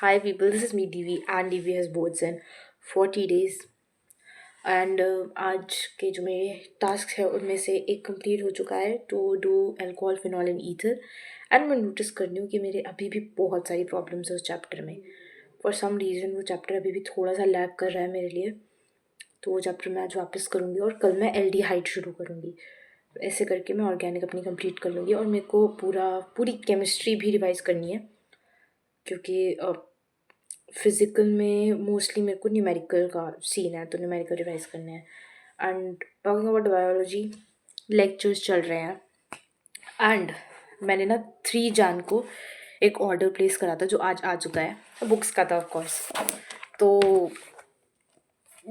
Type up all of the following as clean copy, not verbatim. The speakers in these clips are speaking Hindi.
Hi people, this is me DV and DV has boards in 40 days and आज के जो मेरे टास्क है उनमें से एक कंप्लीट हो चुका है to do alcohol phenol and ether. And मैं नोटिस कर रही हूँ कि मेरे अभी भी बहुत सारी प्रॉब्लम्स है उस चैप्टर में। फॉर सम रीज़न वो चैप्टर अभी भी थोड़ा सा लैग कर रहा है मेरे लिए, तो वो चैप्टर मैं आज वापस करूँगी और कल मैं एल्डिहाइड शुरू करूँगी। ऐसे करके मैं ऑर्गेनिक अपनी कंप्लीट कर लूँगी और मेरे को पूरी केमिस्ट्री भी रिवाइज़ करनी है, क्योंकि फिज़िकल में मोस्टली मेरे को न्यूमेरिकल का सीन है, तो न्यूमेरिकल रिवाइज करने हैं। And talking about biology, lectures चल रहे हैं एंड मैंने ना 3 जन को एक ऑर्डर प्लेस करा था जो आज आ चुका है, बुक्स का था ऑफ कोर्स। तो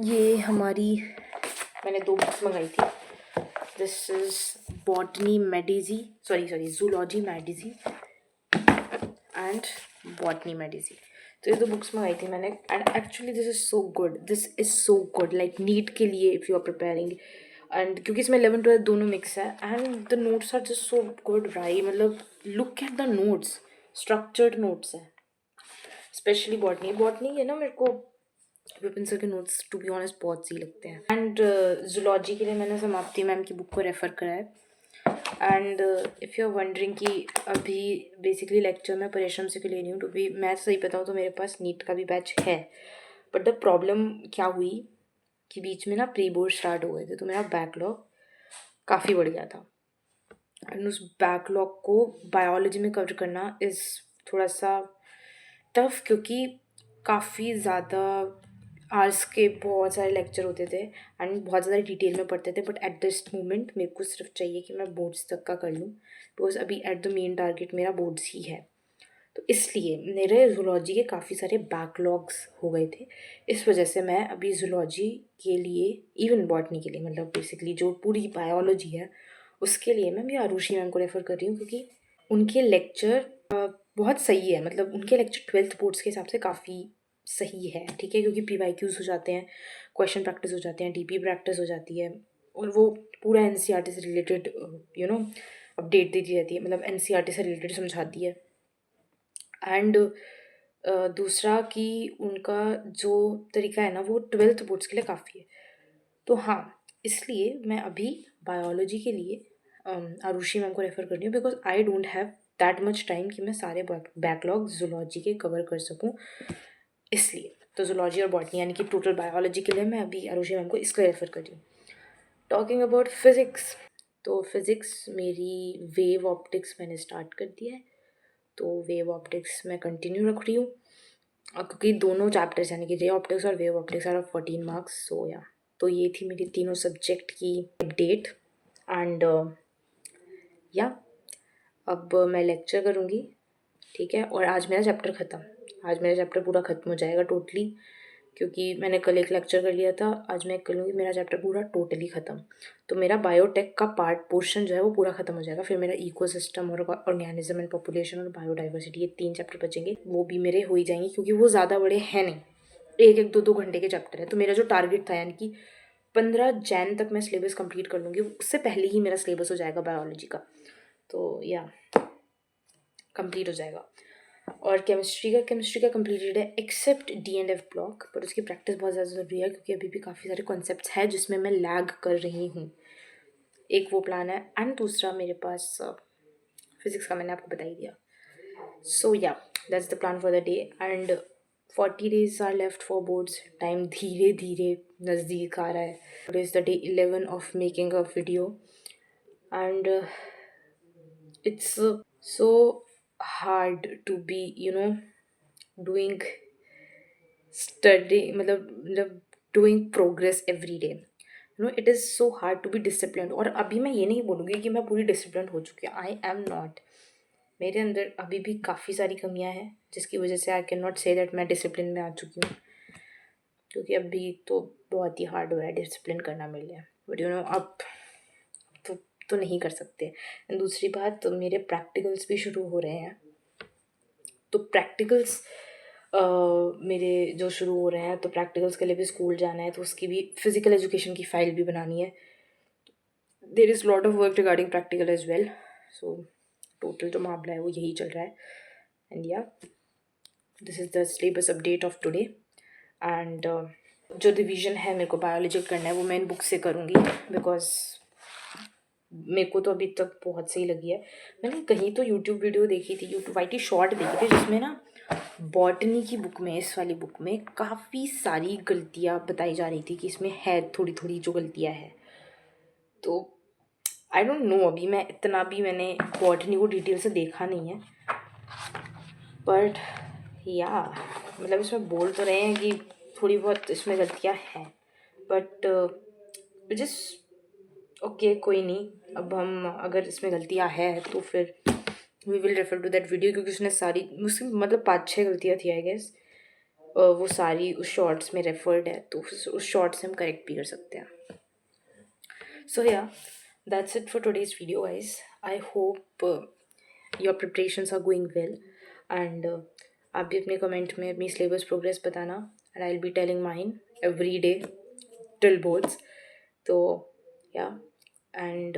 ये हमारी मैंने 2 बुक्स मंगाई थी। दिस इज़ बॉटनी मेडिजी सॉरी जूलॉजी मेडिजी एंड बॉटनी मेडिसी। तो ये 2 बुक्स मंगाई थी मैंने and actually this is so good like NEET के लिए if you are preparing. And क्योंकि इसमें 11-12 दोनों मिक्स है and the notes are just so good भाई, मतलब look at the notes, structured notes है। स्पेशली बॉटनी है ना, मेरे को विपिन सर के नोट्स टू बी ऑनेस्ट बहुत सही लगते हैं। एंड जूलॉजी के लिए मैंने समाप्ति मैम की बुक को रेफ़र करा है। And if you are wondering कि अभी बेसिकली लेक्चर मैं परिश्रम से क्यों ले रही हूँ, तो भी मैं सही बताऊँ तो मेरे पास नीट का भी बैच है। बट द प्रॉब्लम क्या हुई कि बीच में ना प्री बोर्ड स्टार्ट हो गए थे, तो मेरा बैकलॉग काफ़ी बढ़ गया था। एंड उस बैकलॉग को बायोलॉजी में कवर करना इज़ थोड़ा सा टफ, क्योंकि काफ़ी ज़्यादा आर्ट्स के बहुत सारे लेक्चर होते थे एंड बहुत ज़्यादा डिटेल में पढ़ते थे। बट एट दिस मोमेंट मेरे को सिर्फ चाहिए कि मैं बोर्ड्स तक का कर लूँ, बिकॉज अभी एट द मेन टारगेट मेरा बोर्ड्स ही है। तो इसलिए मेरे जूलॉजी के काफ़ी सारे बैकलॉग्स हो गए थे। इस वजह से मैं अभी जूलॉजी के लिए, इवन बॉटनी के लिए, मतलब बेसिकली जो पूरी बायोलॉजी है उसके लिए मैं भी आरुषि मैम को रेफ़र कर रही हूँ, क्योंकि उनके लेक्चर बहुत सही है। मतलब उनके लेक्चर 12th बोर्ड्स के हिसाब से काफ़ी सही है, ठीक है, क्योंकि PYQs हो जाते हैं, क्वेश्चन प्रैक्टिस हो जाते हैं, DP प्रैक्टिस हो जाती है और वो पूरा NCERT से रिलेटेड अपडेट देती रहती है, मतलब NCERT से रिलेटेड समझाती है। एंड दूसरा कि उनका जो तरीका है ना वो 12th बोर्ड्स के लिए काफ़ी है। तो हाँ, इसलिए मैं अभी बायोलॉजी के लिए आरुषि मैम को रेफ़र कर रही हूँ, because I don't have that much time कि मैं सारे बैकलॉग जूलॉजी के कवर कर सकूँ। इसलिए तो जूलॉजी और बॉटनी यानी कि टोटल बायोलॉजी के लिए मैं अभी आरुषि मैम को इसलिए रेफ़र कर रही हूँ। टॉकिंग अबाउट फिज़िक्स, तो फिज़िक्स मेरी वेव ऑप्टिक्स मैंने स्टार्ट कर दिया है, तो वेव ऑप्टिक्स मैं कंटिन्यू रख रही हूँ। और क्योंकि दोनों चैप्टर्स यानी कि रे ऑप्टिक्स और wave optics are of 14 marks, so या तो ये थी मेरी तीनों सब्जेक्ट की अपडेट। एंड या अब मैं लेक्चर करूँगी, ठीक है। और आज मेरा चैप्टर ख़त्म, आज मेरा चैप्टर पूरा ख़त्म हो जाएगा टोटली, क्योंकि मैंने कल एक लेक्चर कर लिया था, आज मैं कर लूँगी मेरा चैप्टर पूरा टोटली ख़त्म। तो मेरा बायोटेक का पोर्शन जो है वो पूरा ख़त्म हो जाएगा। फिर मेरा इकोसिस्टम और ऑर्गेनिज्म एंड पॉपुलेशन और बायोडाइवर्सिटी, ये 3 चैप्टर बचेंगे, वो भी मेरे हो ही जाएंगे, क्योंकि वो ज़्यादा बड़े हैं नहीं, 1-1, 2-2 घंटे के चैप्टर है। तो मेरा जो टारगेट था यानी कि 15 जैन तक मैं सिलेबस कंप्लीट कर लूँगी, उससे पहले ही मेरा सिलेबस हो जाएगा बायोलॉजी का, तो या कंप्लीट हो जाएगा। और केमिस्ट्री का कंप्लीटेड है एक्सेप्ट D&F ब्लॉक, पर उसकी प्रैक्टिस बहुत ज़्यादा ज़रूरी है, क्योंकि अभी भी काफ़ी सारे कॉन्सेप्ट्स हैं जिसमें मैं लैग कर रही हूँ। एक वो प्लान है एंड दूसरा मेरे पास फिज़िक्स का मैंने आपको बता ही दिया। So yeah that's the plan for the day and 40 days are left for boards. Time धीरे धीरे नज़दीक आ रहा है। It is the day 11 of making a video and it's so hard to be doing study, मतलब doing progress every day, it is so hard to be disciplined। और अभी मैं ये नहीं बोलूँगी कि मैं पूरी डिसिप्लिन हो चुकी हूँ, आई एम नॉट। मेरे अंदर अभी भी काफ़ी सारी कमियां हैं, जिसकी वजह से I can not say that मैं डिसिप्लिन में आ चुकी हूँ, क्योंकि अभी तो बहुत ही हार्ड हो रहा है डिसिप्लिन करना मेरे लिए। बट अब तो तो नहीं कर सकते। एंड दूसरी बात, तो मेरे प्रैक्टिकल्स भी शुरू हो रहे हैं, तो प्रैक्टिकल्स मेरे जो शुरू हो रहे हैं, तो प्रैक्टिकल्स के लिए भी स्कूल जाना है, तो उसकी भी फिज़िकल एजुकेशन की फ़ाइल भी बनानी है। There is lot of work regarding practical as well. So total जो मामला है वो यही चल रहा है। एंड या this is the syllabus update of today and जो रिवीजन है मेरे को बायोलॉजी करना है वो मैं इन बुक से करूँगी बिकॉज मेरे को तो अभी तक बहुत सही लगी है। मैंने कहीं तो यूट्यूब वीडियो देखी थी, यूट्यूब वाईटी शॉर्ट देखी थी जिसमें ना बॉटनी की बुक में, इस वाली बुक में काफ़ी सारी गलतियाँ बताई जा रही थी कि इसमें है थोड़ी थोड़ी जो गलतियाँ हैं। तो आई डोंट नो, अभी मैं इतना भी मैंने बॉटनी को डिटेल से देखा नहीं है, बट या मतलब इसमें बोल तो रहे हैं कि थोड़ी बहुत इसमें गलतियाँ हैं, बट जिस ओके कोई नहीं। अब हम अगर इसमें गलतियाँ है तो फिर we will refer to that video, क्योंकि उसने सारी उसकी मतलब 5-6 गलतियाँ थी आई गेस, वो सारी उस शॉर्ट्स में रेफर्ड है, तो उस शॉर्ट से हम करेक्ट भी कर सकते हैं। So yeah, that's it for today's video, guys. I hope your preparations are going well, and आप भी अपने कमेंट में अपनी सिलेबस प्रोग्रेस बताना, and I'll be telling mine every day till boards. तो yeah, and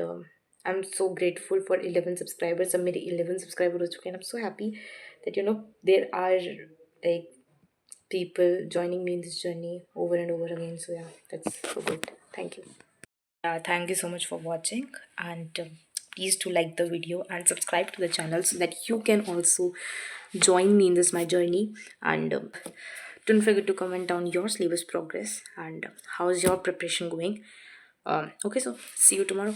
I'm so grateful for 11 subscribers. अब मेरे 11 subscribers हो चुके हैं. I'm so happy that there are like people joining me in this journey over and over again. So yeah, that's so good. Thank you. Thank you so much for watching, and please do like the video and subscribe to the channel so that you can also join me in this my journey. And don't forget to comment down your syllabus progress and how's your preparation going. Okay, so see you tomorrow.